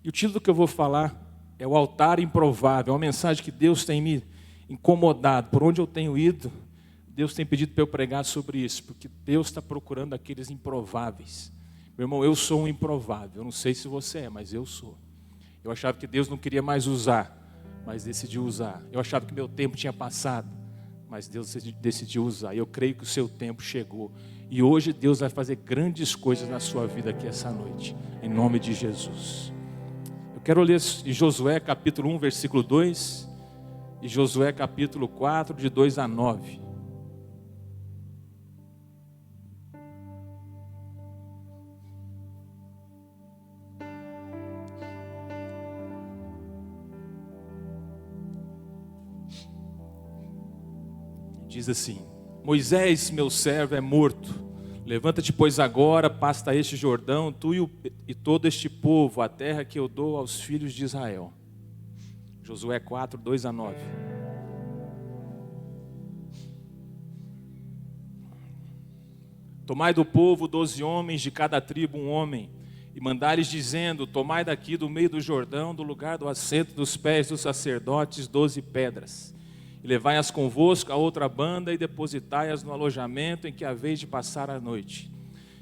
E o título que eu vou falar é o altar improvável. É uma mensagem que Deus tem me incomodado. Por onde eu tenho ido, Deus tem pedido para eu pregar sobre isso, porque Deus está procurando aqueles improváveis. Meu irmão, eu sou um improvável. Eu não sei se você é, mas eu sou. Eu achava que Deus não queria mais usar, mas decidiu usar. Eu achava que meu tempo tinha passado, mas Deus decidiu usar. E eu creio que o seu tempo chegou. E hoje Deus vai fazer grandes coisas na sua vida aqui essa noite, em nome de Jesus. Eu quero ler em Josué capítulo 1, versículo 2, e Josué capítulo 4, de 2 a 9. Diz assim: Moisés, meu servo, é morto. Levanta-te, pois, agora, passa este Jordão, tu e todo este povo, a terra que eu dou aos filhos de Israel. Josué 4, 2 a 9. Tomai do povo 12 homens, de cada tribo um homem, e mandai-lhes dizendo: tomai daqui do meio do Jordão, do lugar do assento dos pés dos sacerdotes, 12 pedras. E levai-as convosco a outra banda e depositai-as no alojamento em que haveis de passar a noite.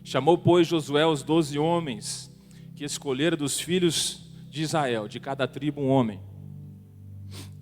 Chamou, pois, Josué os 12 homens que escolhera dos filhos de Israel, de cada tribo um homem.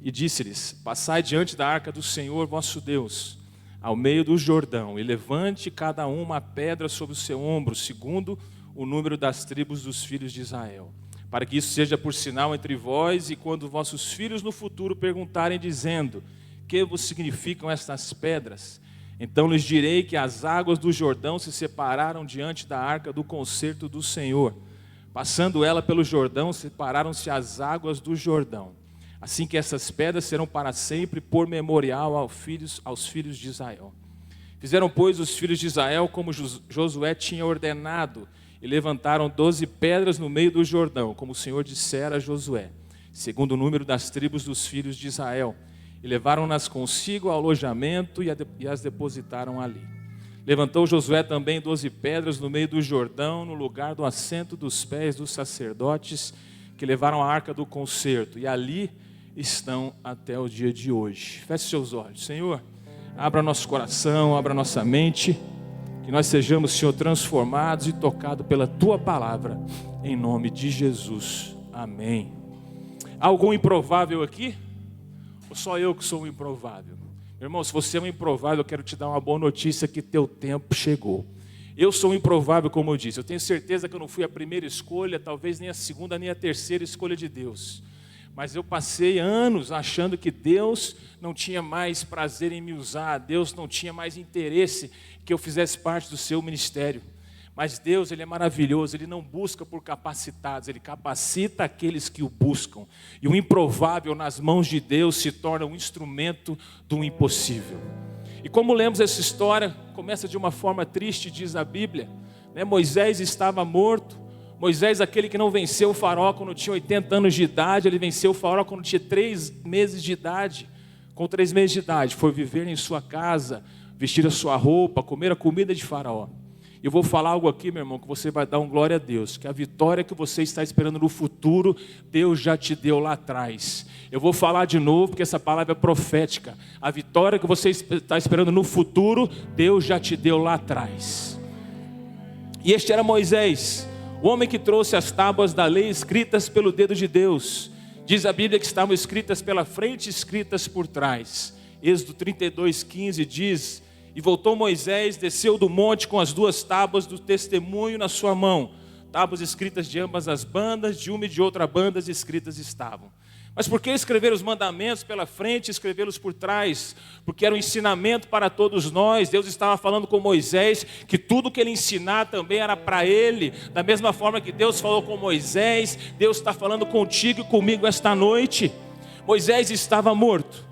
E disse-lhes: passai diante da arca do Senhor vosso Deus, ao meio do Jordão, e levante cada um uma pedra sobre o seu ombro, segundo o número das tribos dos filhos de Israel. Para que isso seja por sinal entre vós, e quando vossos filhos no futuro perguntarem, dizendo: que vos significam estas pedras? Então lhes direi que as águas do Jordão se separaram diante da arca do concerto do Senhor. Passando ela pelo Jordão, separaram-se as águas do Jordão. Assim que essas pedras serão para sempre por memorial aos filhos de Israel. Fizeram, pois, os filhos de Israel como Josué tinha ordenado, e levantaram 12 pedras no meio do Jordão, como o Senhor dissera a Josué, segundo o número das tribos dos filhos de Israel. E levaram-nas consigo ao alojamento e as depositaram ali. Levantou Josué também 12 pedras no meio do Jordão, no lugar do assento dos pés dos sacerdotes, que levaram a arca do concerto, e ali estão até o dia de hoje. Feche seus olhos. Senhor, abra nosso coração, abra nossa mente, que nós sejamos, Senhor, transformados e tocados pela Tua palavra, em nome de Jesus. Amém. Há algum improvável aqui? Ou só eu que sou um improvável? Meu irmão, se você é um improvável, eu quero te dar uma boa notícia, que teu tempo chegou. Eu sou um improvável, como eu disse. Eu tenho certeza que eu não fui a primeira escolha, talvez nem a segunda, nem a terceira escolha de Deus. Mas eu passei anos achando que Deus não tinha mais prazer em me usar, Deus não tinha mais interesse que eu fizesse parte do seu ministério. Mas Deus, Ele é maravilhoso, Ele não busca por capacitados, Ele capacita aqueles que o buscam. E o improvável nas mãos de Deus se torna um instrumento do impossível. E como lemos essa história, começa de uma forma triste, diz a Bíblia, né? Moisés estava morto. Moisés, aquele que não venceu o faraó quando tinha 80 anos de idade, ele venceu o faraó quando tinha 3 meses de idade. Com 3 meses de idade, foi viver em sua casa, vestir a sua roupa, comer a comida de faraó. Eu vou falar algo aqui, meu irmão, que você vai dar um glória a Deus, que a vitória que você está esperando no futuro, Deus já te deu lá atrás. Eu vou falar de novo, porque essa palavra é profética. A vitória que você está esperando no futuro, Deus já te deu lá atrás. E este era Moisés, o homem que trouxe as tábuas da lei escritas pelo dedo de Deus. Diz a Bíblia que estavam escritas pela frente e escritas por trás. Êxodo 32:15 diz: e voltou Moisés, desceu do monte com as 2 tábuas do testemunho na sua mão. Tábuas escritas de ambas as bandas, de uma e de outra banda escritas estavam. Mas por que escrever os mandamentos pela frente e escrevê-los por trás? Porque era um ensinamento para todos nós. Deus estava falando com Moisés que tudo que ele ensinar também era para ele. Da mesma forma que Deus falou com Moisés, Deus está falando contigo e comigo esta noite. Moisés estava morto.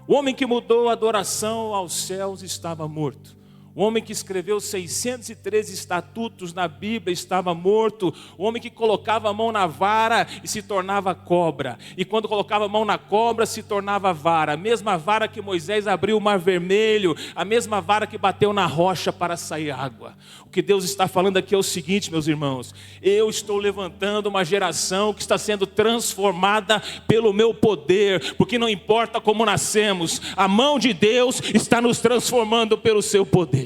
O homem que mudou a adoração aos céus estava morto. O homem que escreveu 613 estatutos na Bíblia estava morto. O homem que colocava a mão na vara e se tornava cobra. E quando colocava a mão na cobra se tornava vara. A mesma vara que Moisés abriu o mar vermelho. A mesma vara que bateu na rocha para sair água. O que Deus está falando aqui é o seguinte, meus irmãos. Eu estou levantando uma geração que está sendo transformada pelo meu poder. Porque não importa como nascemos, a mão de Deus está nos transformando pelo seu poder.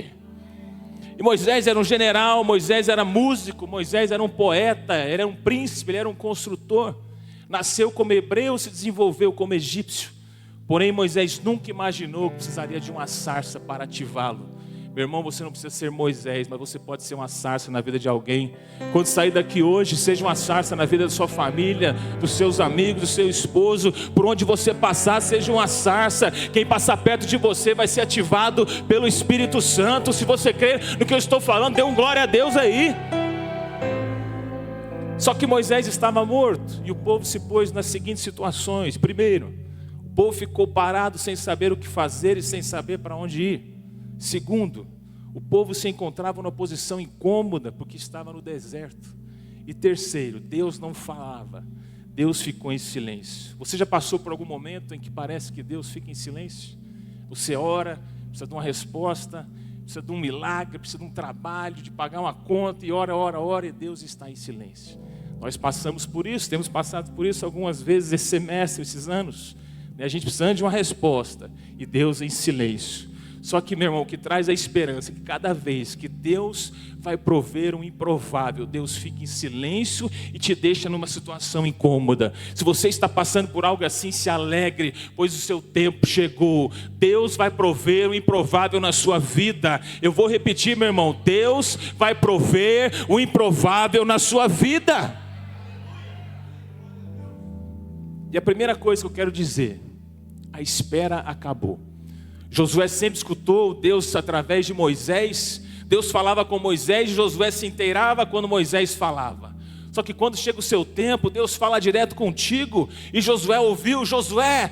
E Moisés era um general, Moisés era músico, Moisés era um poeta, ele era um príncipe, ele era um construtor. Nasceu como hebreu, se desenvolveu como egípcio. Porém Moisés nunca imaginou que precisaria de uma sarça para ativá-lo. Meu irmão, você não precisa ser Moisés, mas você pode ser uma sarça na vida de alguém. Quando sair daqui hoje, seja uma sarça na vida da sua família, dos seus amigos, do seu esposo. Por onde você passar, seja uma sarça. Quem passar perto de você vai ser ativado pelo Espírito Santo. Se você crê no que eu estou falando, dê um glória a Deus aí. Só que Moisés estava morto e o povo se pôs nas seguintes situações. Primeiro, o povo ficou parado sem saber o que fazer e sem saber para onde ir. Segundo, o povo se encontrava numa posição incômoda porque estava no deserto. E terceiro, Deus não falava, Deus ficou em silêncio. Você já passou por algum momento em que parece que Deus fica em silêncio? Você ora, precisa de uma resposta, precisa de um milagre, precisa de um trabalho, de pagar uma conta, e ora, e Deus está em silêncio. Nós passamos por isso, temos passado por isso algumas vezes esse semestre, esses anos. A gente precisa de uma resposta e Deus em silêncio. Só que, meu irmão, o que traz a esperança é que cada vez que Deus vai prover um improvável, Deus fica em silêncio e te deixa numa situação incômoda. Se você está passando por algo assim, se alegre, pois o seu tempo chegou. Deus vai prover o improvável na sua vida. Eu vou repetir, meu irmão, Deus vai prover o improvável na sua vida. E a primeira coisa que eu quero dizer, a espera acabou. Josué sempre escutou Deus através de Moisés. Deus falava com Moisés e Josué se inteirava quando Moisés falava. Só que quando chega o seu tempo, Deus fala direto contigo. E Josué ouviu, Josué,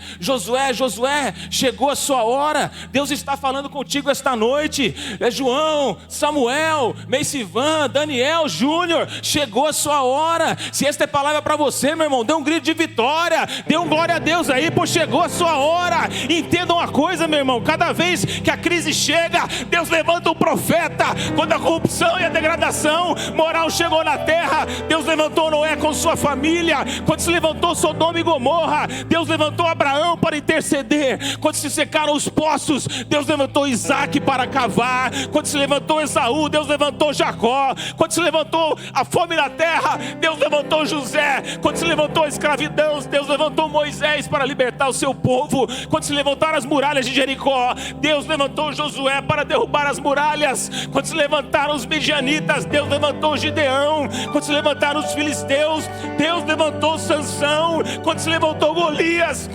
chegou a sua hora. Deus está falando contigo esta noite. João, Samuel, Meisivan, Daniel, Júnior, chegou a sua hora. Se esta é palavra para você, meu irmão, dê um grito de vitória. Dê um glória a Deus aí, pois chegou a sua hora. Entenda uma coisa, meu irmão, cada vez que a crise chega, Deus levanta um profeta. Quando a corrupção e a degradação moral chegou na terra, Deus levantou Noé com sua família. Quando se levantou Sodoma e Gomorra, Deus levantou Abraão para interceder. Quando se secaram os poços, Deus levantou Isaac para cavar. Quando se levantou Esaú, Deus levantou Jacó. Quando se levantou a fome na terra, Deus levantou José. Quando se levantou a escravidão, Deus levantou Moisés para libertar o seu povo. Quando se levantaram as muralhas de Jericó, Deus levantou Josué para derrubar as muralhas. Quando se levantaram os midianitas, Deus levantou Gideão. Quando se levantaram os filisteus, Deus levantou Sansão. Quando se levantou Golias,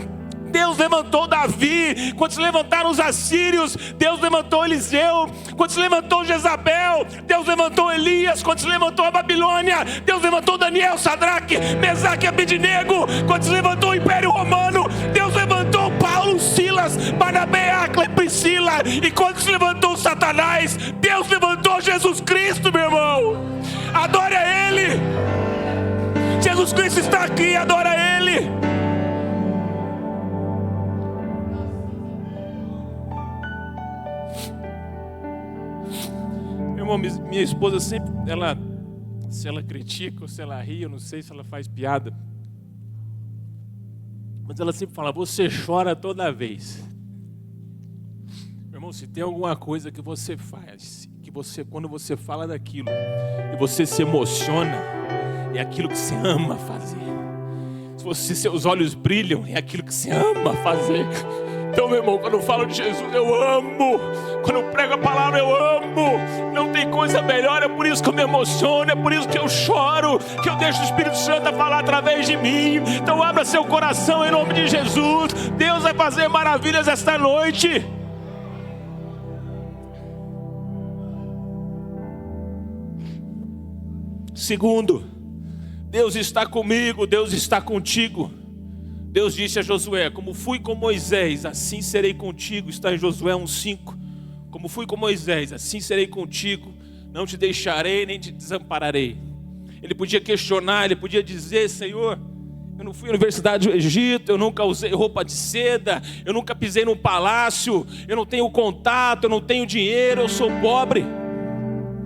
Deus levantou Davi. Quando se levantaram os assírios, Deus levantou Eliseu. Quando se levantou Jezabel, Deus levantou Elias. Quando se levantou a Babilônia, Deus levantou Daniel, Sadraque, Mesaque e Abednego. Quando se levantou o Império Romano, Deus levantou Paulo, Silas, Barnabé, Áquila e Priscila. E quando se levantou Satanás, Deus levantou Jesus Cristo, meu irmão. Adore a Ele. Jesus Cristo está aqui, adora a Ele. Meu irmão, minha esposa sempre, se ela critica ou se ela ri, eu não sei se ela faz piada, mas ela sempre fala: você chora toda vez. Meu irmão, se tem alguma coisa que você faz, quando você fala daquilo e você se emociona, é aquilo que você ama fazer. Se seus olhos brilham, é aquilo que você ama fazer. Então, meu irmão, quando eu falo de Jesus, eu amo. Quando eu prego a palavra, eu amo. Não tem coisa melhor, é por isso que eu me emociono, é por isso que eu choro, que eu deixo o Espírito Santo falar através de mim. Então abra seu coração em nome de Jesus. Deus vai fazer maravilhas esta noite. Segundo, Deus está comigo, Deus está contigo. Deus disse a Josué: como fui com Moisés, assim serei contigo. Está em Josué 1:5. como fui com Moisés, assim serei contigo, não te deixarei nem te desampararei. Ele podia questionar, ele podia dizer: Senhor, eu não fui à universidade do Egito, eu nunca usei roupa de seda, eu nunca pisei num palácio, eu não tenho contato, eu não tenho dinheiro, eu sou pobre.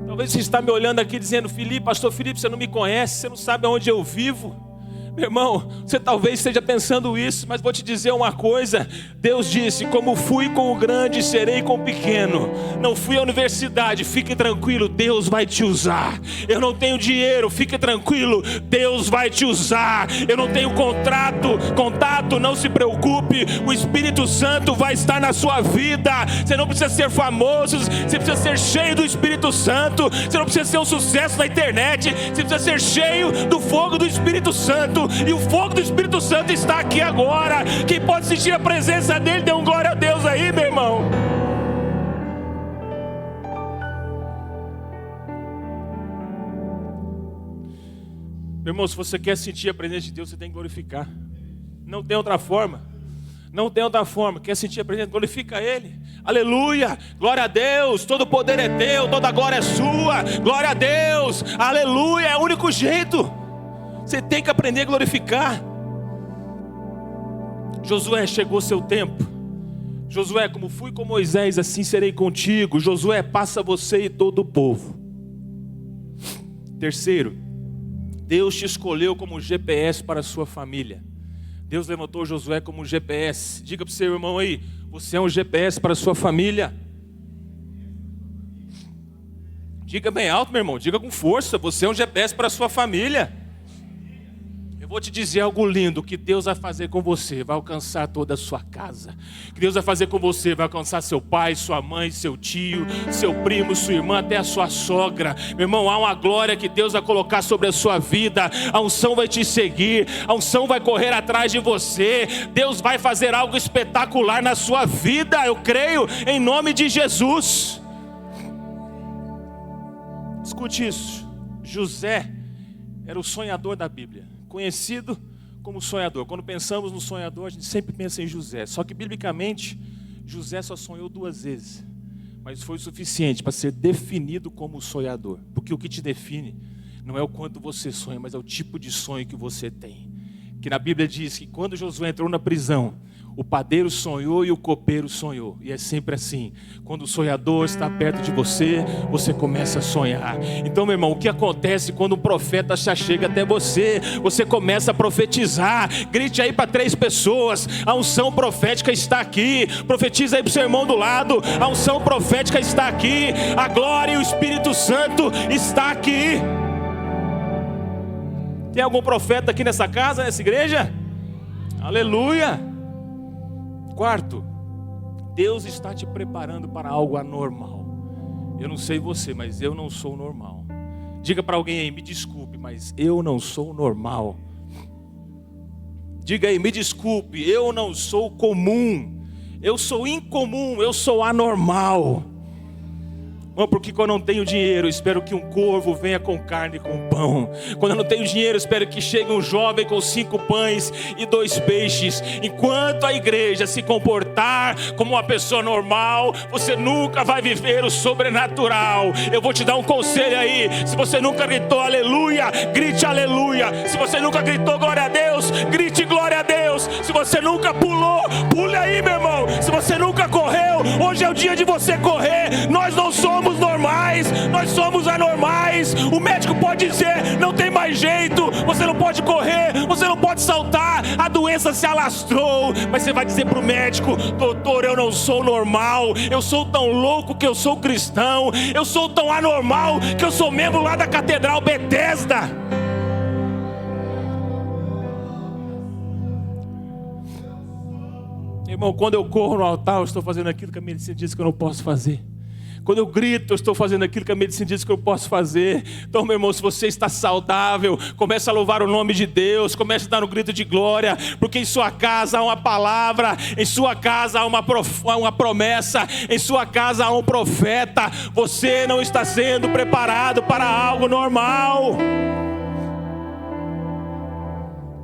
Talvez você está me olhando aqui dizendo: Felipe, pastor Felipe, você não me conhece, você não sabe aonde eu vivo. Meu irmão, você talvez esteja pensando isso, mas vou te dizer uma coisa. Deus disse: como fui com o grande, serei com o pequeno. Não fui à universidade, fique tranquilo, Deus vai te usar. Eu não tenho dinheiro, fique tranquilo, Deus vai te usar. Eu não tenho contato, não se preocupe, o Espírito Santo vai estar na sua vida. Você não precisa ser famoso, você precisa ser cheio do Espírito Santo. Você não precisa ser um sucesso na internet, você precisa ser cheio do fogo do Espírito Santo. E o fogo do Espírito Santo está aqui agora. Quem pode sentir a presença dele, dê um glória a Deus aí, meu irmão. Meu irmão, se você quer sentir a presença de Deus, você tem que glorificar. Não tem outra forma. Não tem outra forma. Quer sentir a presença? Glorifica Ele. Aleluia, glória a Deus. Todo poder é teu, toda glória é sua. Glória a Deus, aleluia. É o único jeito. Você tem que aprender a glorificar. Josué, chegou seu tempo. Josué, como fui com Moisés, assim serei contigo. Josué, passa você e todo o povo. Terceiro, Deus te escolheu como GPS para a sua família. Deus levantou Josué como GPS. Diga para o seu irmão aí: você é um GPS para a sua família. Diga bem alto, meu irmão, diga com força: você é um GPS para a sua família. Vou te dizer algo lindo, que Deus vai fazer com você, vai alcançar toda a sua casa. Que Deus vai fazer com você, vai alcançar seu pai, sua mãe, seu tio, seu primo, sua irmã, até a sua sogra. Meu irmão, há uma glória que Deus vai colocar sobre a sua vida. A unção vai te seguir, a unção vai correr atrás de você. Deus vai fazer algo espetacular na sua vida, eu creio, em nome de Jesus. Escute isso. José era o sonhador da Bíblia, conhecido como sonhador. Quando pensamos no sonhador, a gente sempre pensa em José. Só que biblicamente, José só sonhou 2 vezes. Mas foi o suficiente para ser definido como sonhador. Porque o que te define não é o quanto você sonha, mas é o tipo de sonho que você tem. Que na Bíblia diz que quando Josué entrou na prisão, o padeiro sonhou e o copeiro sonhou. E é sempre assim. Quando o sonhador está perto de você, você começa a sonhar. Então, meu irmão, o que acontece quando um profeta já chega até você? Você começa a profetizar. Grite aí para 3 pessoas: a unção profética está aqui. Profetiza aí para o seu irmão do lado: a unção profética está aqui. A glória e o Espírito Santo está aqui. Tem algum profeta aqui nessa casa, nessa igreja? Aleluia. Quarto, Deus está te preparando para algo anormal. Eu não sei você, mas eu não sou normal. Diga para alguém aí: me desculpe, mas eu não sou normal. Diga aí: me desculpe, eu não sou comum. Eu sou incomum, eu sou anormal. Porque quando eu não tenho dinheiro, eu espero que um corvo venha com carne e com pão. Quando eu não tenho dinheiro, eu espero que chegue um jovem com 5 pães e 2 peixes. Enquanto a igreja se comportar como uma pessoa normal, você nunca vai viver o sobrenatural. Eu vou te dar um conselho aí: se você nunca gritou aleluia, grite aleluia. Se você nunca gritou glória a Deus, grite glória a Deus. Se você nunca pulou, pule aí, meu irmão. Se você nunca correu, hoje é o dia de você correr. Nós não somos normais, nós somos anormais. O médico pode dizer: não tem mais jeito, você não pode correr, você não pode saltar, a doença se alastrou. Mas você vai dizer para o médico: doutor, eu não sou normal, eu sou tão louco que eu sou cristão, eu sou tão anormal que eu sou membro lá da Catedral Bethesda. Irmão, quando eu corro no altar, eu estou fazendo aquilo que a medicina diz que eu não posso fazer. Quando eu grito, eu estou fazendo aquilo que a medicina diz que eu posso fazer. Então, meu irmão, se você está saudável, comece a louvar o nome de Deus, comece a dar um grito de glória, porque em sua casa há uma palavra, em sua casa há uma promessa, em sua casa há um profeta. Você não está sendo preparado para algo normal.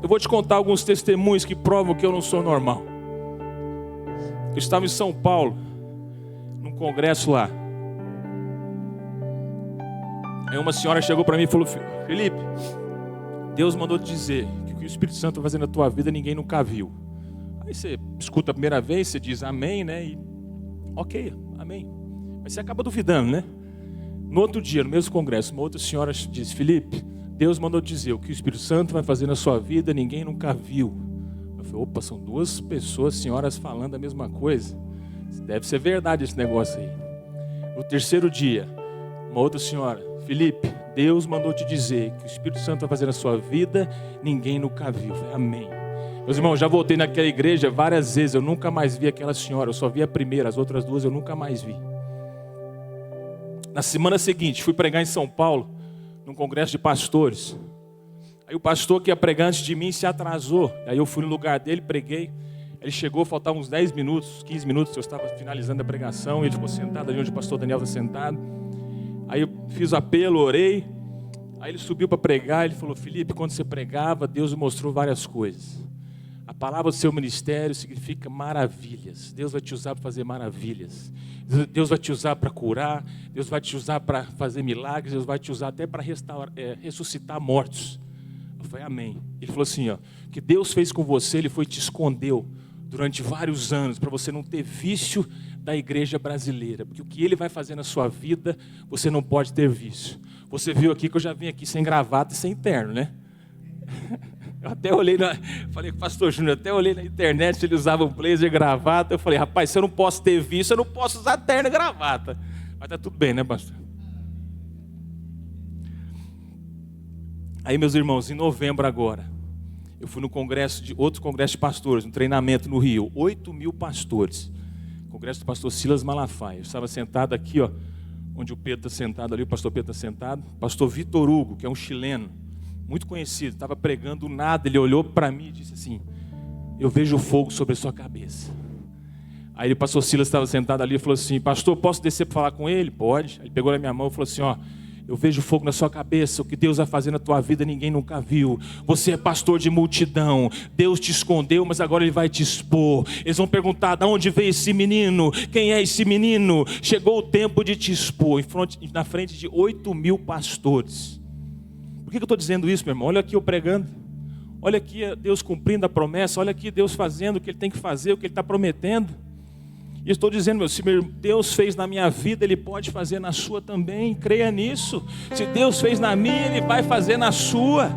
Eu vou te contar alguns testemunhos que provam que eu não sou normal. Eu estava em São Paulo, num congresso lá. Aí uma senhora chegou para mim e falou: Felipe, Deus mandou te dizer que o que o Espírito Santo vai fazer na tua vida ninguém nunca viu. Aí você escuta a primeira vez, você diz amém, né? E ok, amém. Mas você acaba duvidando, né? No outro dia, no mesmo congresso, uma outra senhora disse: Felipe, Deus mandou te dizer o que o Espírito Santo vai fazer na sua vida ninguém nunca viu. Eu falei: opa, são duas pessoas, senhoras, falando a mesma coisa. Deve ser verdade esse negócio aí. No terceiro dia, uma outra senhora: Felipe, Deus mandou te dizer que o Espírito Santo vai fazer na sua vida ninguém nunca viu. Eu falei: amém. Meus irmãos, já voltei naquela igreja várias vezes, eu nunca mais vi aquela senhora, eu só vi a primeira, as outras duas eu nunca mais vi. Na semana seguinte, fui pregar em São Paulo, num congresso de pastores. Aí o pastor que ia pregar antes de mim se atrasou. Aí eu fui no lugar dele, preguei. Ele chegou, faltavam uns 10 minutos, 15 minutos, eu estava finalizando a pregação. Ele ficou sentado ali onde o pastor Daniel está sentado. Aí eu fiz o apelo, orei. Aí ele subiu para pregar, ele falou: Felipe, quando você pregava, Deus me mostrou várias coisas. A palavra do seu ministério significa maravilhas. Deus vai te usar para fazer maravilhas. Deus vai te usar para curar. Deus vai te usar para fazer milagres. Deus vai te usar até para ressuscitar mortos. Eu falei: amém. Ele falou assim: ó, o que Deus fez com você, Ele foi e te escondeu durante vários anos, para você não ter vício da igreja brasileira. Porque o que Ele vai fazer na sua vida, você não pode ter vício. Você viu aqui que eu já vim aqui sem gravata e sem terno, né? Eu até olhei, falei com o pastor Júnior, até olhei na internet se ele usava um blazer e gravata. Eu falei: rapaz, se eu não posso ter vício, eu não posso usar terno e gravata. Mas tá tudo bem, né, pastor? Aí, meus irmãos, em novembro agora, eu fui no outro congresso de pastores, um treinamento no Rio, 8.000 pastores. Congresso do pastor Silas Malafaia. Eu estava sentado aqui, ó, onde o Pedro está sentado ali, o pastor Pedro está sentado. Pastor Vitor Hugo, que é um chileno, muito conhecido, estava pregando nada, ele olhou para mim e disse assim: eu vejo fogo sobre a sua cabeça. Aí o pastor Silas estava sentado ali e falou assim: pastor, posso descer para falar com ele? Pode. Ele pegou na minha mão e falou assim: ó, eu vejo fogo na sua cabeça, o que Deus vai fazer na tua vida ninguém nunca viu. Você é pastor de multidão, Deus te escondeu, mas agora Ele vai te expor. Eles vão perguntar: de onde veio esse menino? Quem é esse menino? Chegou o tempo de te expor, na frente de 8.000 pastores. Por que eu estou dizendo isso, meu irmão? Olha aqui eu pregando, olha aqui Deus cumprindo a promessa, olha aqui Deus fazendo o que Ele tem que fazer, o que Ele está prometendo. E estou dizendo, meu, se Deus fez na minha vida, Ele pode fazer na sua também, creia nisso. Se Deus fez na minha, Ele vai fazer na sua.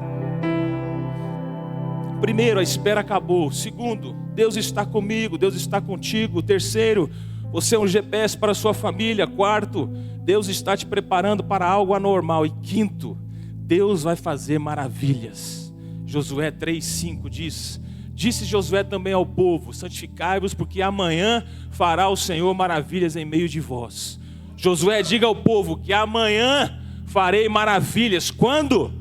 Primeiro, a espera acabou. Segundo, Deus está comigo, Deus está contigo. Terceiro, você é um GPS para a sua família. Quarto, Deus está te preparando para algo anormal. E quinto, Deus vai fazer maravilhas. Josué 3,5 diz: disse Josué também ao povo: santificai-vos, porque amanhã fará o Senhor maravilhas em meio de vós. Josué, diga ao povo que amanhã farei maravilhas. Quando?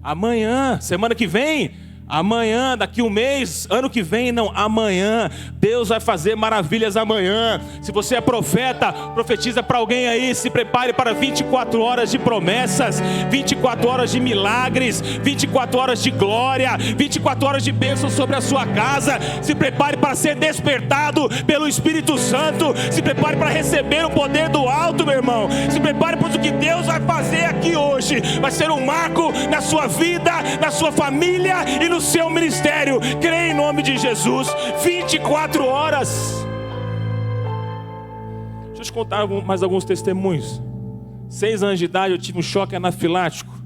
Amanhã, semana que vem? Amanhã, daqui um mês, ano que vem, não, amanhã. Deus vai fazer maravilhas amanhã. Se você é profeta, profetiza para alguém aí. Se prepare para 24 horas de promessas, 24 horas de milagres, 24 horas de glória, 24 horas de bênção sobre a sua casa. Se prepare para ser despertado pelo Espírito Santo. Se prepare para receber o poder do alto, meu irmão. Se prepare, pois o que Deus vai fazer aqui hoje vai ser um marco na sua vida, na sua família e no seu ministério. Creia em nome de Jesus. 24 horas. Deixa eu te contar mais alguns testemunhos. 6 anos de idade eu tive um choque anafilático.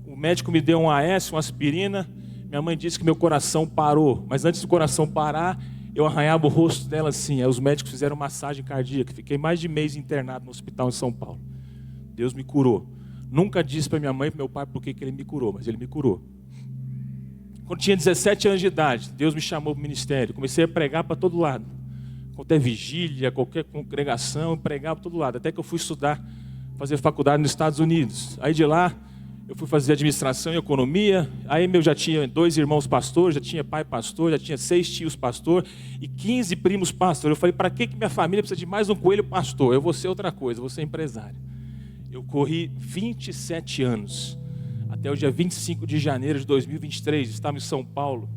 O médico me deu um AS, uma aspirina. Minha mãe disse que meu coração parou, mas antes do coração parar, eu arranhava o rosto dela assim. Aí os médicos fizeram massagem cardíaca. Fiquei mais de mês internado no hospital em São Paulo. Deus me curou. Nunca disse para minha mãe e para meu pai por que Ele me curou, mas Ele me curou. Quando tinha 17 anos de idade, Deus me chamou para o ministério. Comecei a pregar para todo lado. Qualquer vigília, qualquer congregação, eu pregava para todo lado. Até que eu fui estudar, fazer faculdade nos Estados Unidos. Aí de lá, eu fui fazer administração e economia. Aí eu já tinha 2 irmãos pastores, já tinha pai pastor, já tinha 6 tios pastor e 15 primos pastor. Eu falei: para que minha família precisa de mais um coelho pastor? Eu vou ser outra coisa, eu vou ser empresário. Eu corri 27 anos. Até o dia 25 de janeiro de 2023, estava em São Paulo,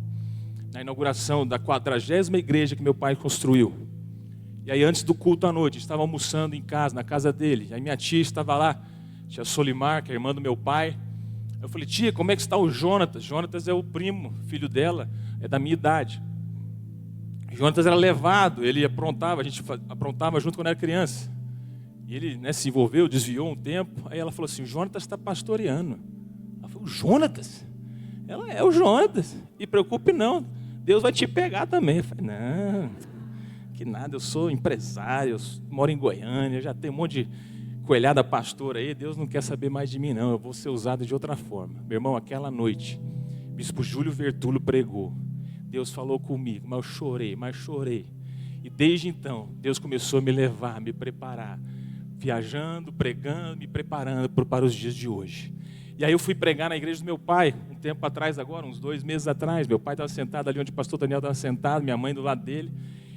na inauguração da 40ª igreja que meu pai construiu. E aí antes do culto à noite, a gente estava almoçando em casa, na casa dele. Aí minha tia estava lá, tia Solimar, que é a irmã do meu pai. Eu falei, tia, como é que está o Jonatas? Jonatas é o primo, filho dela, é da minha idade. Jonatas era levado, ele aprontava, a gente aprontava junto quando era criança. E ele, né, se envolveu, desviou um tempo. Aí ela falou assim, o Jonatas está pastoreando. Ela falou, o Jonatas? Ela é o Jonatas. E preocupe não, Deus vai te pegar também. Eu falei, não, que nada, eu sou empresário, eu moro em Goiânia, já tem um monte de coelhada pastora aí, Deus não quer saber mais de mim não, eu vou ser usado de outra forma. Meu irmão, aquela noite, bispo Júlio Vertulo pregou, Deus falou comigo, mas eu chorei. E desde então, Deus começou a me levar, a me preparar, viajando, pregando, me preparando para os dias de hoje. E aí eu fui pregar na igreja do meu pai, um tempo atrás agora, uns 2 meses atrás, meu pai estava sentado ali onde o pastor Daniel estava sentado, minha mãe do lado dele.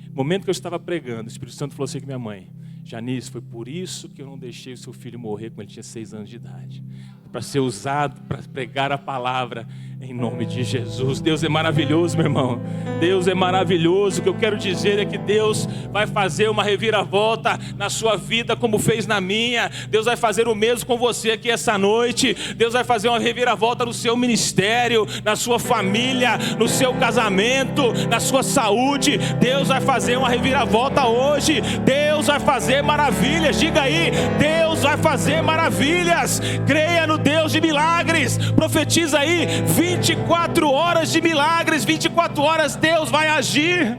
No momento que eu estava pregando, o Espírito Santo falou assim com minha mãe, Janice, foi por isso que eu não deixei o seu filho morrer quando ele tinha 6 anos de idade. Para ser usado, para pregar a palavra em nome de Jesus. Deus é maravilhoso, meu irmão. Deus é maravilhoso. O que eu quero dizer é que Deus vai fazer uma reviravolta na sua vida como fez na minha. Deus vai fazer o mesmo com você aqui essa noite. Deus vai fazer uma reviravolta no seu ministério, na sua família, no seu casamento, na sua saúde. Deus vai fazer uma reviravolta hoje. Deus vai fazer maravilhas. Diga aí, Deus vai fazer maravilhas. Creia no Deus de milagres. Profetiza aí, 24 horas de milagres, 24 horas Deus vai agir.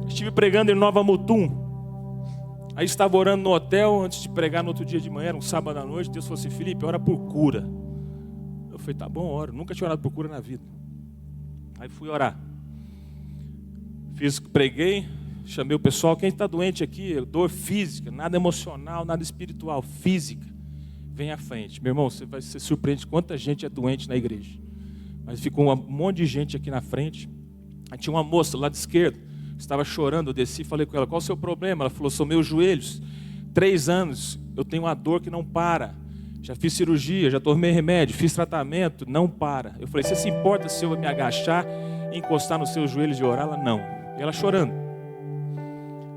Estive pregando em Nova Mutum. Aí estava orando no hotel antes de pregar no outro dia de manhã, era um sábado à noite. Deus falou assim, Felipe, ora por cura. Eu falei, tá bom, oro. Nunca tinha orado por cura na vida. Aí fui orar. Preguei, chamei o pessoal. Quem está doente aqui, dor física, nada emocional, nada espiritual, física, vem à frente. Meu irmão, você vai se surpreender quanta gente é doente na igreja. Mas ficou um monte de gente aqui na frente. Aí tinha uma moça lá de esquerda, estava chorando. Eu desci e falei com ela, qual é o seu problema? Ela falou, são meus joelhos. 3 anos, eu tenho uma dor que não para. Já fiz cirurgia, já tomei remédio, fiz tratamento, não para. Eu falei, você se importa se eu me agachar e encostar nos seus joelhos e orar? Ela, não. E ela chorando.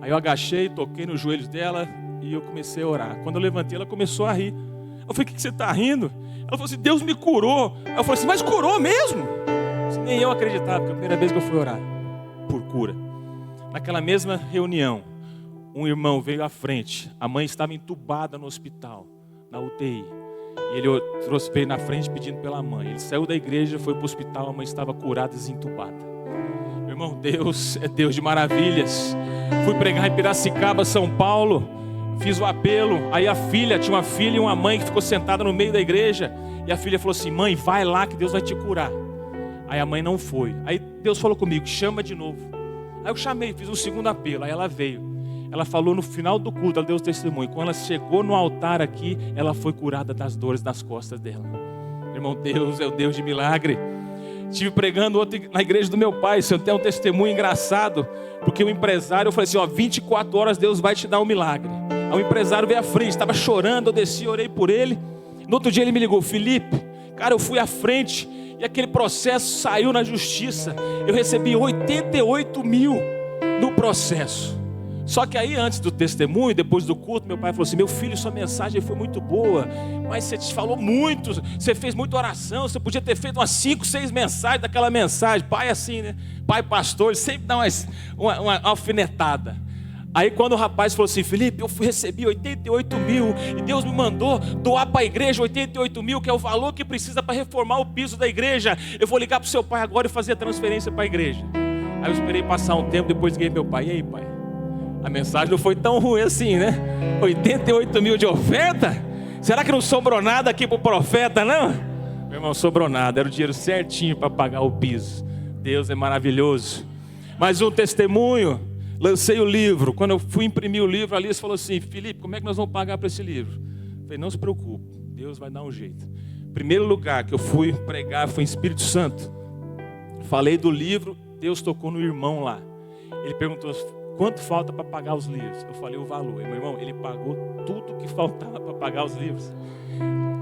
Aí eu agachei, toquei nos joelhos dela e eu comecei a orar. Quando eu levantei, ela começou a rir. Eu falei, o que você está rindo? Ela falou assim, Deus me curou. Aí eu falei assim, mas curou mesmo? Assim, nem eu acreditava, porque a primeira vez que eu fui orar por cura. Naquela mesma reunião, um irmão veio à frente. A mãe estava entubada no hospital, na UTI. E ele veio na frente pedindo pela mãe. Ele saiu da igreja, foi para o hospital, a mãe estava curada, desentubada. Meu irmão, Deus é Deus de maravilhas. Fui pregar em Piracicaba, São Paulo. Fiz o apelo, aí tinha uma filha e uma mãe que ficou sentada no meio da igreja. E a filha falou assim, mãe, vai lá que Deus vai te curar. Aí a mãe não foi. Aí Deus falou comigo, chama de novo. Aí eu chamei, fiz um segundo apelo, aí ela veio. Ela falou no final do culto, ela deu o testemunho. Quando ela chegou no altar aqui, ela foi curada das dores das costas dela. Meu irmão, Deus é o Deus de milagre. Estive pregando na igreja do meu pai. Isso até é um testemunho engraçado. Porque o empresário, eu falei assim, 24 horas Deus vai te dar um milagre. Aí o empresário veio à frente, estava chorando, eu desci, orei por ele. No outro dia ele me ligou, Felipe, cara, eu fui à frente e aquele processo saiu na justiça. Eu recebi 88 mil no processo. Só que aí antes do testemunho, depois do culto, meu pai falou assim, meu filho, sua mensagem foi muito boa, mas você te falou muito, você fez muita oração, você podia ter feito umas 5, 6 mensagens daquela mensagem. Pai assim, né? Pai pastor, ele sempre dá uma alfinetada. Aí quando o rapaz falou assim, Felipe, eu recebi 88 mil e Deus me mandou doar para a igreja 88 mil, que é o valor que precisa para reformar o piso da igreja. Eu vou ligar para o seu pai agora e fazer a transferência para a igreja. Aí eu esperei passar um tempo, depois liguei meu pai, e aí pai? A mensagem não foi tão ruim assim, né? 88 mil de oferta? Será que não sobrou nada aqui para o profeta, não? Meu irmão, sobrou nada, era o dinheiro certinho para pagar o piso. Deus é maravilhoso. Mais um testemunho. Lancei o livro. Quando eu fui imprimir o livro, a Alice falou assim, Felipe, como é que nós vamos pagar para esse livro? Eu falei, não se preocupe, Deus vai dar um jeito. Primeiro lugar que eu fui pregar foi em Espírito Santo. Falei do livro, Deus tocou no irmão lá. Ele perguntou, quanto falta para pagar os livros? Eu falei o valor. E, meu irmão, ele pagou tudo que faltava para pagar os livros.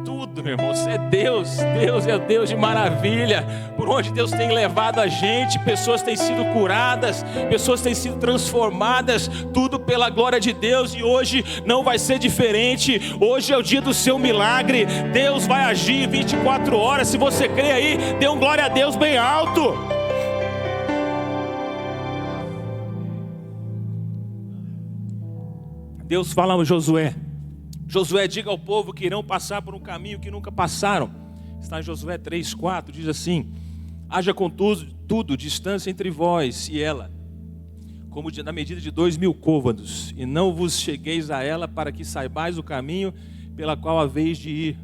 Tudo. tudo, meu irmão. Você é Deus. Deus é o Deus de maravilha. Por onde Deus tem levado a gente, pessoas têm sido curadas, pessoas têm sido transformadas, tudo pela glória de Deus. E hoje não vai ser diferente. Hoje é o dia do seu milagre. Deus vai agir 24 horas. Se você crê aí, dê um glória a Deus bem alto. Deus fala a Josué: Josué, diga ao povo que irão passar por um caminho que nunca passaram. Está em Josué 3:4, diz assim: haja contudo distância entre vós e ela, como na medida de 2.000 côvados, e não vos chegueis a ela, para que saibais o caminho pela qual haveis de ir,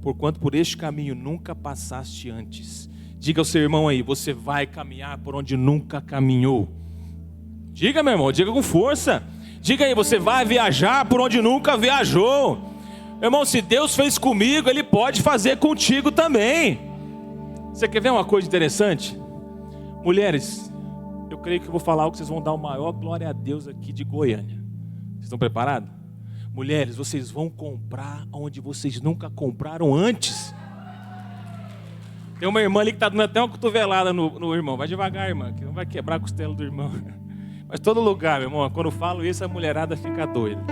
porquanto por este caminho nunca passaste antes. Diga ao seu irmão aí: você vai caminhar por onde nunca caminhou. Diga, meu irmão, diga com força. Diga aí: você vai viajar por onde nunca viajou. Meu irmão, se Deus fez comigo, Ele pode fazer contigo também. Você quer ver uma coisa interessante? Mulheres, eu creio que eu vou falar algo que vocês vão dar o maior glória a Deus aqui de Goiânia. Vocês estão preparados? Mulheres, vocês vão comprar onde vocês nunca compraram antes. Tem uma irmã ali que está dando até uma cotovelada no irmão. Vai devagar, irmã, que não vai quebrar a costela do irmão. Mas todo lugar, meu irmão, quando eu falo isso, a mulherada fica doida.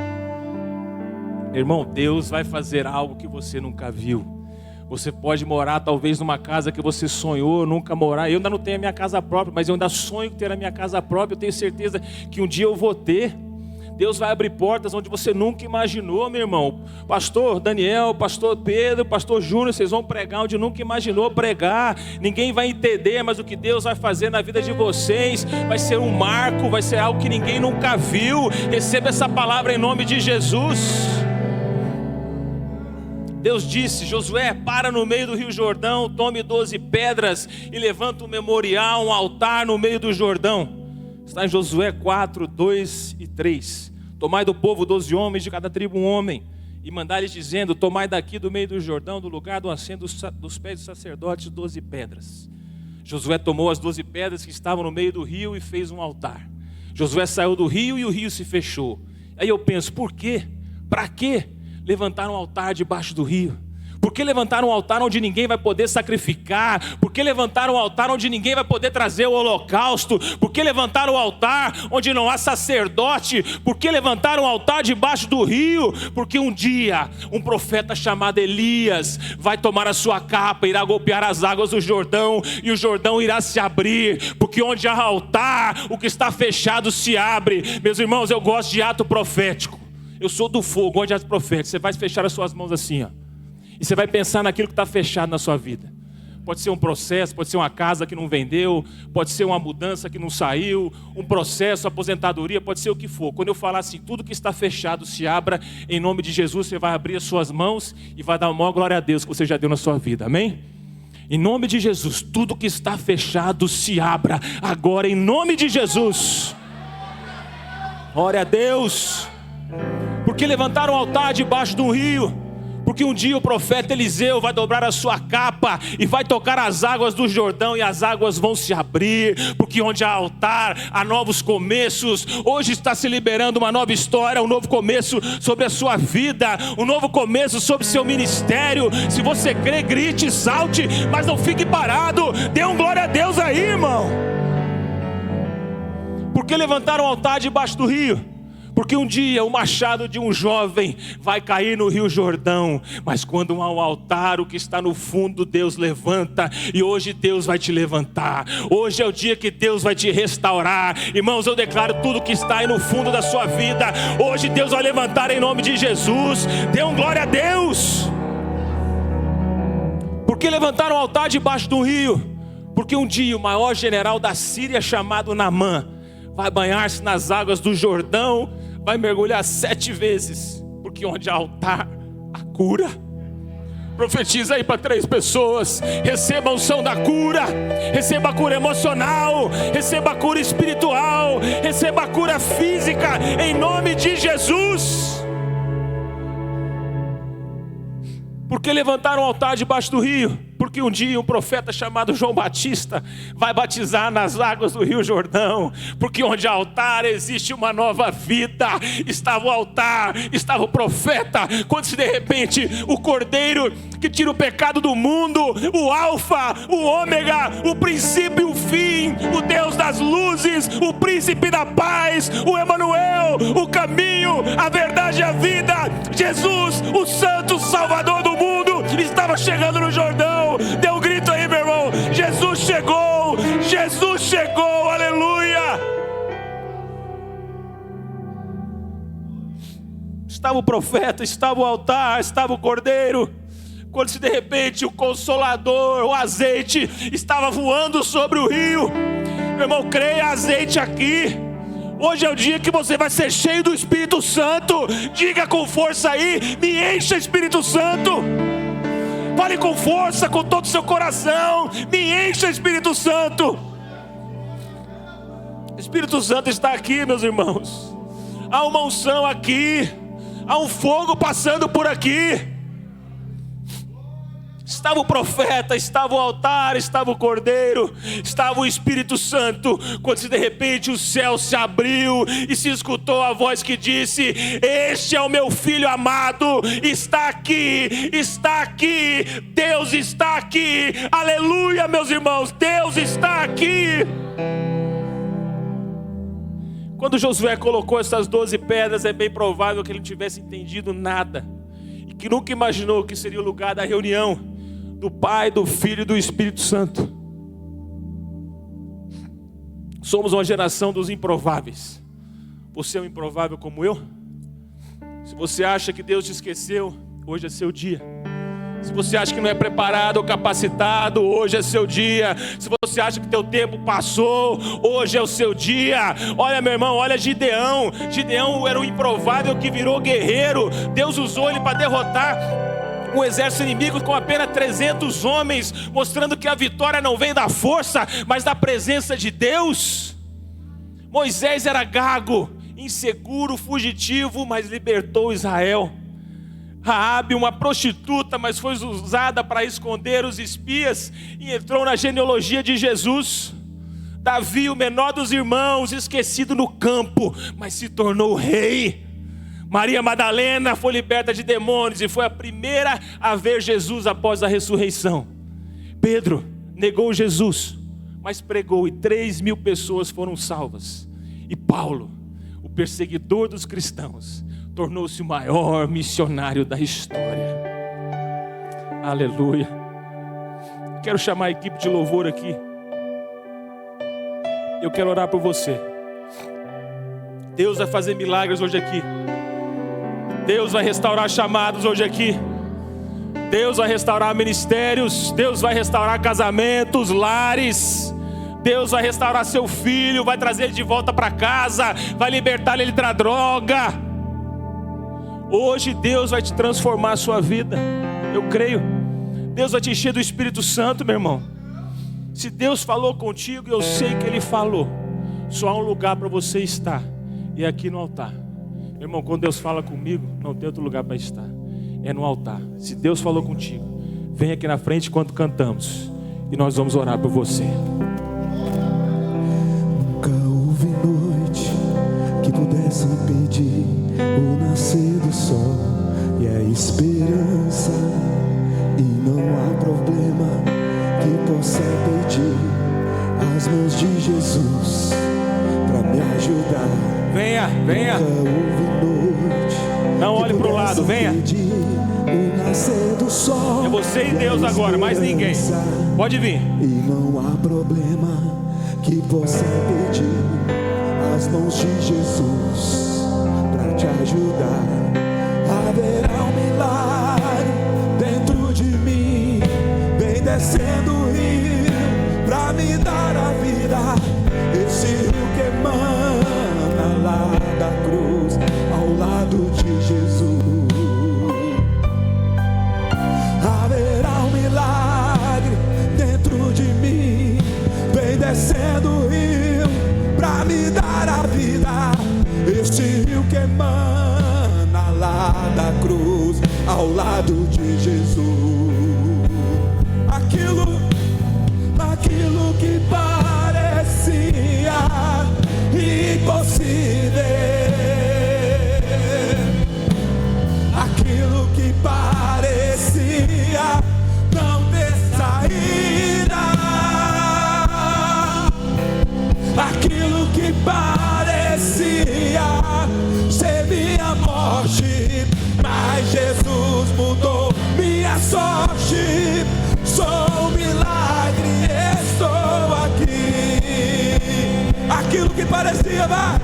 Irmão, Deus vai fazer algo que você nunca viu. Você pode morar talvez numa casa que você sonhou nunca morar. Eu ainda não tenho a minha casa própria, mas eu ainda sonho ter a minha casa própria. Eu tenho certeza que um dia eu vou ter. Deus vai abrir portas onde você nunca imaginou, meu irmão. Pastor Daniel, pastor Pedro, pastor Júnior, vocês vão pregar onde nunca imaginou pregar. Ninguém vai entender, mas o que Deus vai fazer na vida de vocês vai ser um marco, vai ser algo que ninguém nunca viu. Receba essa palavra em nome de Jesus. Deus disse: Josué, para no meio do rio Jordão, tome 12 pedras e levanta um memorial, um altar no meio do Jordão. Está em Josué 4, 2 e 3. Tomai do povo 12 homens, de cada tribo um homem, e mandai-lhes dizendo: tomai daqui do meio do Jordão, do lugar do assento dos pés dos sacerdotes, 12 pedras. Josué tomou as 12 pedras que estavam no meio do rio e fez um altar. Josué saiu do rio e o rio se fechou. Aí eu penso: por quê? Para quê levantar um altar debaixo do rio? Por que levantar um altar onde ninguém vai poder sacrificar? Por que levantar um altar onde ninguém vai poder trazer o holocausto? Por que levantar um altar onde não há sacerdote? Por que levantar um altar debaixo do rio? Porque um dia um profeta chamado Elias vai tomar a sua capa, irá golpear as águas do Jordão, e o Jordão irá se abrir, porque onde há altar, o que está fechado se abre. Meus irmãos, eu gosto de ato profético. Eu sou do fogo, gosto de ato profético. Você vai fechar as suas mãos assim, ó. E você vai pensar naquilo que está fechado na sua vida. Pode ser um processo, pode ser uma casa que não vendeu, pode ser uma mudança que não saiu, um processo, aposentadoria, pode ser o que for. Quando eu falar assim, tudo que está fechado se abra, em nome de Jesus, você vai abrir as suas mãos e vai dar uma maior glória a Deus que você já deu na sua vida, amém? Em nome de Jesus, tudo que está fechado se abra agora, em nome de Jesus. Glória a Deus. Porque levantaram um altar debaixo do rio. Porque um dia o profeta Eliseu vai dobrar a sua capa e vai tocar as águas do Jordão, e as águas vão se abrir. Porque onde há altar, há novos começos. Hoje está se liberando uma nova história, um novo começo sobre a sua vida, um novo começo sobre seu ministério. Se você crê, grite, salte, mas não fique parado. Dê um glória a Deus aí, irmão. Porque levantaram um altar debaixo do rio? Porque um dia o machado de um jovem vai cair no rio Jordão. Mas quando há um altar, o que está no fundo, Deus levanta. E hoje Deus vai te levantar. Hoje é o dia que Deus vai te restaurar. Irmãos, eu declaro tudo que está aí no fundo da sua vida. Hoje Deus vai levantar em nome de Jesus. Dê um glória a Deus. Porque levantaram um altar debaixo do rio? Porque um dia o maior general da Síria, chamado Naamã, vai banhar-se nas águas do Jordão, vai mergulhar 7 vezes, porque onde há altar, há cura. Profetiza aí para 3 pessoas: receba a unção da cura, receba a cura emocional, receba a cura espiritual, receba a cura física, em nome de Jesus. Porque levantaram um altar debaixo do rio? porque um dia um profeta chamado João Batista vai batizar nas águas do Rio Jordão, porque onde há altar existe uma nova vida. Estava o altar, estava o profeta, quando se de repente o Cordeiro que tira o pecado do mundo, o Alfa, o Ômega, o princípio e o fim, o Deus das luzes, o príncipe da paz, o Emanuel, o caminho, a verdade e a vida, Jesus, o santo salvador do mundo, estava chegando no Jordão. Dê um grito aí, meu irmão: Jesus chegou, Jesus chegou, aleluia. Estava o profeta, estava o altar, estava o Cordeiro, quando se de repente o Consolador, o azeite, estava voando sobre o rio. Meu irmão, creia, azeite aqui. Hoje é o dia que você vai ser cheio do Espírito Santo. Diga com força aí: me encha, Espírito Santo. Fale com força, com todo o seu coração: me encha, Espírito Santo. O Espírito Santo está aqui, meus irmãos. Há uma unção aqui, há um fogo passando por aqui. Estava o profeta, estava o altar, estava o Cordeiro, estava o Espírito Santo, quando de repente o céu se abriu e se escutou a voz que disse: este é o meu filho amado, está aqui, Deus está aqui, aleluia, meus irmãos, Deus está aqui. Quando Josué colocou essas 12 pedras, é bem provável que ele não tivesse entendido nada, e que nunca imaginou que seria o lugar da reunião do Pai, do Filho e do Espírito Santo. Somos uma geração dos improváveis. Você é um improvável como eu? Se você acha que Deus te esqueceu, hoje é seu dia. Se você acha que não é preparado ou capacitado, hoje é seu dia. Se você acha que teu tempo passou, hoje é o seu dia. Olha, meu irmão, olha Gideão. Gideão era um improvável que virou guerreiro. Deus usou ele para derrotar um exército inimigo com apenas 300 homens, mostrando que a vitória não vem da força, mas da presença de Deus. Moisés era gago, inseguro, fugitivo, mas libertou Israel. Raabe, uma prostituta, mas foi usada para esconder os espias e entrou na genealogia de Jesus. Davi, o menor dos irmãos, esquecido no campo, mas se tornou rei. Maria Madalena foi liberta de demônios e foi a primeira a ver Jesus após a ressurreição. Pedro negou Jesus, mas pregou e 3.000 pessoas foram salvas. E Paulo, o perseguidor dos cristãos, tornou-se o maior missionário da história. Aleluia. Quero chamar a equipe de louvor aqui. Eu quero orar por você. Deus vai fazer milagres hoje aqui. Deus vai restaurar chamados hoje aqui. Deus vai restaurar ministérios. Deus vai restaurar casamentos, lares. Deus vai restaurar seu filho, vai trazer ele de volta para casa, vai libertar ele da droga. Hoje Deus vai te transformar a sua vida. Eu creio. Deus vai te encher do Espírito Santo, meu irmão. Se Deus falou contigo, eu sei que Ele falou. Só há um lugar para você estar, e é aqui no altar. Meu irmão, quando Deus fala comigo, não tem outro lugar para estar, é no altar. Se Deus falou contigo, vem aqui na frente enquanto cantamos, e nós vamos orar por você. Nunca houve noite que pudesse impedir o nascer do sol e a esperança, e não há problema que possa impedir as mãos de Jesus para me ajudar. Venha, venha. Nunca houve noite, não olhe para o lado, venha. O nascer do sol, é você e Deus agora, mais ninguém. Pode vir. E não há problema que possa impedir as mãos de Jesus para te ajudar. Haverá um milagre dentro de mim, vem descendo o rio para me dar a vida. Esse rio que emana lá da cruz, ao lado de Jesus. Haverá um milagre dentro de mim, vem descendo o rio pra me dar a vida. Este rio que emana lá da cruz, ao lado de Jesus. Aqui aquilo que parecia, vai,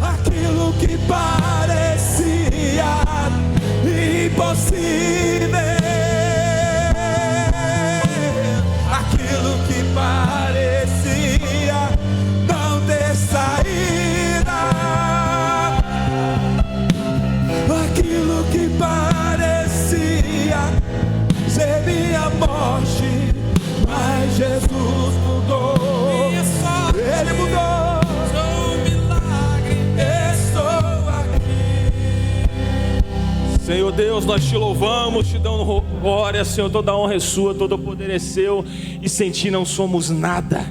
aquilo que parecia impossível, aquilo que parecia não ter saída, aquilo que parecia ser minha morte, mas Jesus mudou. Ele mudou. Sou um milagre, estou aqui. Senhor Deus, nós te louvamos, te damos glória, Senhor. Toda honra é sua, todo o poder é seu, e sem ti não somos nada.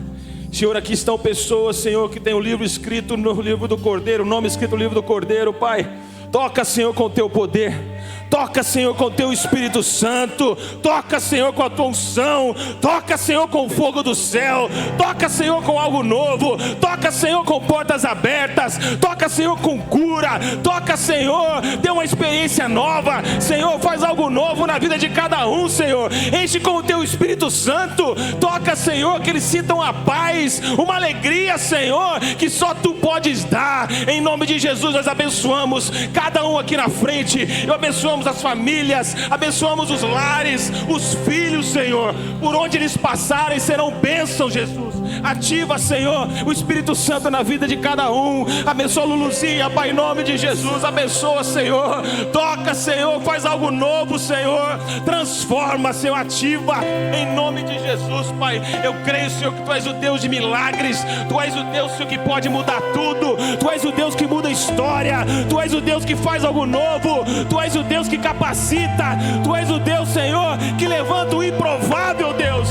Senhor, aqui estão pessoas, Senhor, que tem o livro escrito no livro do Cordeiro, o nome escrito no livro do Cordeiro, Pai. Toca, Senhor, com o teu poder. Toca, Senhor, com o teu Espírito Santo. Toca, Senhor, com a tua unção. Toca, Senhor, com o fogo do céu. Toca, Senhor, com algo novo. Toca, Senhor, com portas abertas. Toca, Senhor, com cura. Toca, Senhor, dê uma experiência nova. Senhor, faz algo novo na vida de cada um, Senhor. Enche com o teu Espírito Santo. Toca, Senhor, que eles sintam a paz, uma alegria, Senhor, que só tu podes dar. Em nome de Jesus nós abençoamos cada um aqui na frente. Eu abençoamos as famílias, abençoamos os lares, os filhos, Senhor. Por onde eles passarem serão bênçãos, Jesus. Ativa, Senhor, o Espírito Santo na vida de cada um. Abençoa Luluzinha, Pai, em nome de Jesus. Abençoa, Senhor. Toca, Senhor, faz algo novo, Senhor. Transforma, Senhor, ativa em nome de Jesus, Pai. Eu creio, Senhor, que tu és o Deus de milagres. Tu és o Deus, Senhor, que pode mudar tudo. Tu és o Deus que muda a história. Tu és o Deus que faz algo novo. Tu és o Deus que capacita. Tu és o Deus, Senhor, que levanta o improvável, Deus.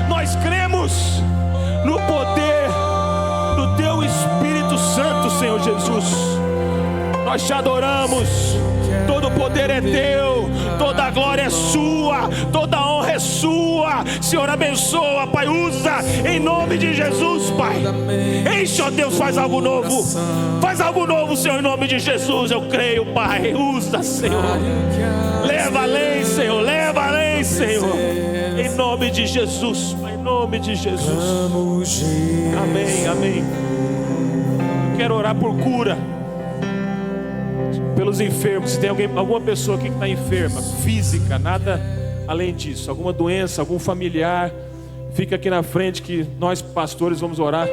Nós cremos no poder do teu Espírito Santo, Senhor Jesus. Nós te adoramos. Todo o poder é teu, toda a glória é sua, toda a honra é sua. Senhor, abençoa, Pai, usa em nome de Jesus, Pai. Enche, ó Deus, faz algo novo. Faz algo novo, Senhor, em nome de Jesus. Eu creio, Pai, usa, Senhor. Leva além, Senhor, leva além, Senhor. Em nome de Jesus, Pai, em nome de Jesus. Amém, amém. Eu quero orar por cura pelos enfermos. Se tem alguma pessoa aqui que está enferma, física, nada além disso, alguma doença, algum familiar, fica aqui na frente que nós pastores vamos orar.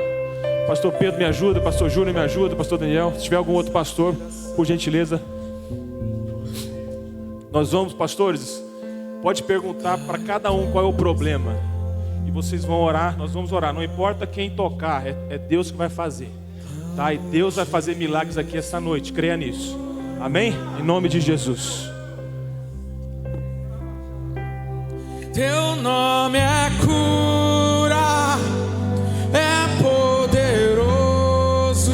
Pastor Pedro me ajuda, Pastor Júnior me ajuda, Pastor Daniel, se tiver algum outro pastor, por gentileza. Nós vamos, pastores, pode perguntar para cada um qual é o problema, e vocês vão orar, nós vamos orar. Não importa quem tocar, é Deus que vai fazer, tá? E Deus vai fazer milagres aqui essa noite, creia nisso. Amém? Em nome de Jesus. Teu nome é cura, é poderoso.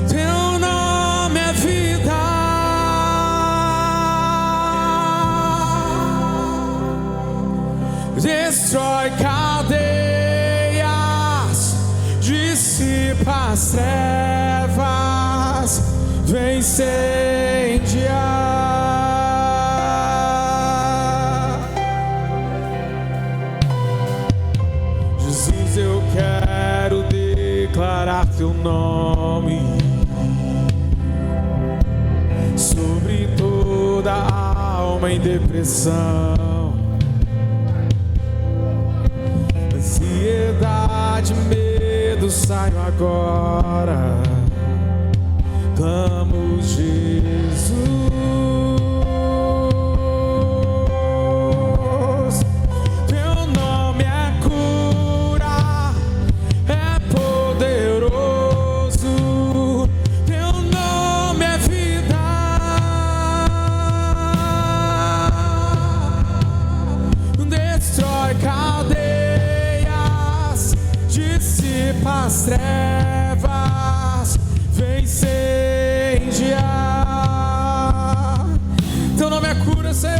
Teu nome é vida. Destrói cadeias, dissipa as trevas, vem incendiar. Jesus, eu quero declarar teu nome sobre toda alma em depressão, ansiedade, medo, saiam agora. Clamo Jesus, teu nome é cura, é poderoso, teu nome é vida. Destrói cadeias, dissipa as trevas, vem incendiar. Teu nome é cura, Senhor.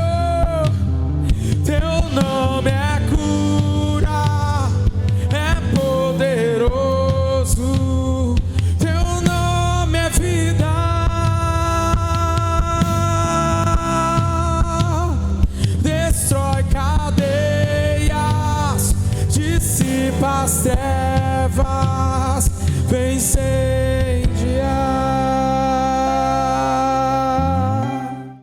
Teu nome é cura, é poderoso. Teu nome é vida. Destrói cadeias, dissipa as trevas, vencer.